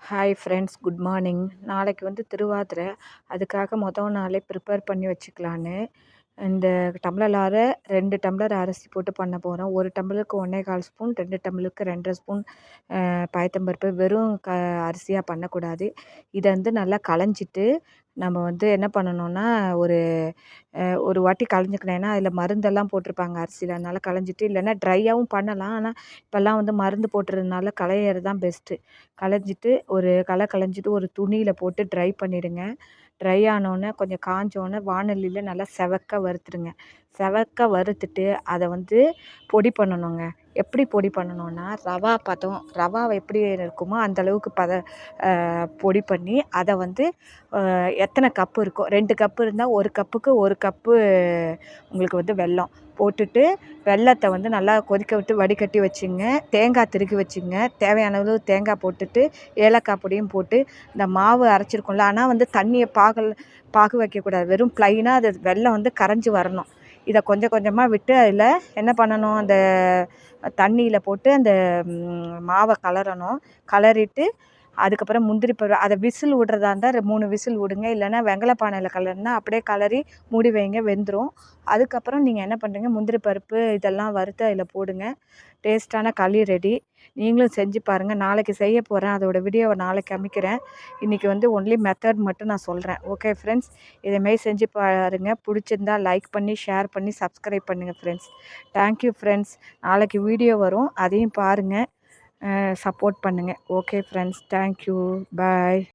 Hi friends, good morning. நாளைக்கு வந்து திருவாதிரை. அதுக்காக மொதல் நாளே ப்ரிப்பேர் பண்ணி வச்சுக்கலான்னு இந்த டம்ளரால் 2 டம்ளர் அரிசி போட்டு பண்ண போகிறோம். 1 டம்ளருக்கு 1 1/4 ஸ்பூன், 2 டம்ளருக்கு 2 1/2 ஸ்பூன் பயத்தம்பருப்பு. வெறும் அரிசியாக பண்ணக்கூடாது. இதை வந்து நல்லா களைஞ்சிட்டு நம்ம வந்து என்ன பண்ணணும்னா, ஒரு ஒரு வாட்டி களைஞ்சிக்கணும். ஏன்னா அதில் மருந்தெல்லாம் போட்டிருப்பாங்க அரிசியில். அதனால் களைஞ்சிட்டு, இல்லைன்னா ட்ரையாகவும் பண்ணலாம். ஆனால் இப்போல்லாம் வந்து மருந்து போட்டுறதுனால களையிறது தான் பெஸ்ட்டு. களைஞ்சிட்டு ஒரு களைஞ்சிட்டு ஒரு துணியில் போட்டு ட்ரை பண்ணிவிடுங்க. ட்ரை ஆனோடனே கொஞ்சம் காஞ்சோடனே வாணலியில் நல்லா செவக்க வறுத்துடுங்க. செவக்க வறுத்துட்டு அதை வந்து பொடி பண்ணணுங்க. எப்படி பொடி பண்ணணுன்னா, ரவாவை எப்படி இருக்குமோ அந்தளவுக்கு பொடி பண்ணி அதை வந்து எத்தனை கப்பு இருக்கோ, 2 கப்பு இருந்தால் 1 கப்புக்கு 1 கப்பு உங்களுக்கு வந்து வெல்லம் போட்டுட்டு, வெல்லத்தை வந்து நல்லா கொதிக்க விட்டு வடிகட்டி வச்சுங்க. தேங்காய் திருகி வச்சுங்க. தேவையான அளவு தேங்காய் போட்டுட்டு, ஏலக்காய் பொடியும் போட்டு இந்த மாவு அரைச்சிருக்கோம்ல, ஆனால் வந்து தண்ணியை பாகு வைக்கக்கூடாது. வெறும் ப்ளைனாக அது வெல்லம் வந்து கரைஞ்சி வரணும். இதை கொஞ்சம் கொஞ்சமாக விட்டு அதில் என்ன பண்ணணும், அந்த தண்ணியில் போட்டு அந்த மாவை கலரணும். கலரிட்டு அதுக்கப்புறம் முந்திரி பருப்பு அதை விசில் விடுறதா இருந்தால் 3 விசில் விடுங்க. இல்லைன்னா வெங்கல பானையில் கலர்னா அப்படியே கலரி மூடி வைங்க, வெந்துடும். அதுக்கப்புறம் நீங்கள் என்ன பண்ணுறீங்க, முந்திரி பருப்பு இதெல்லாம் வறுத்து அதில் போடுங்க. டேஸ்ட்டான களி ரெடி. நீங்களும் செஞ்சு பாருங்கள். நாளைக்கு செய்ய போகிறேன். அதோட வீடியோவை நாளைக்கு அமைக்கிறேன். இன்றைக்கி வந்து ஒன்லி மெத்தட் மட்டும் நான் சொல்கிறேன். ஓகே ஃப்ரெண்ட்ஸ், இதேமாரி செஞ்சு பாருங்கள். பிடிச்சிருந்தா லைக் பண்ணி, ஷேர் பண்ணி, சப்ஸ்கிரைப் பண்ணுங்கள் ஃப்ரெண்ட்ஸ். Thank you friends. நாளைக்கு வீடியோ வரும், அதையும் பாருங்கள். சப்போர்ட் பண்ணுங்கள். ஓகே ஃப்ரெண்ட்ஸ், தேங்க்யூ, பாய்.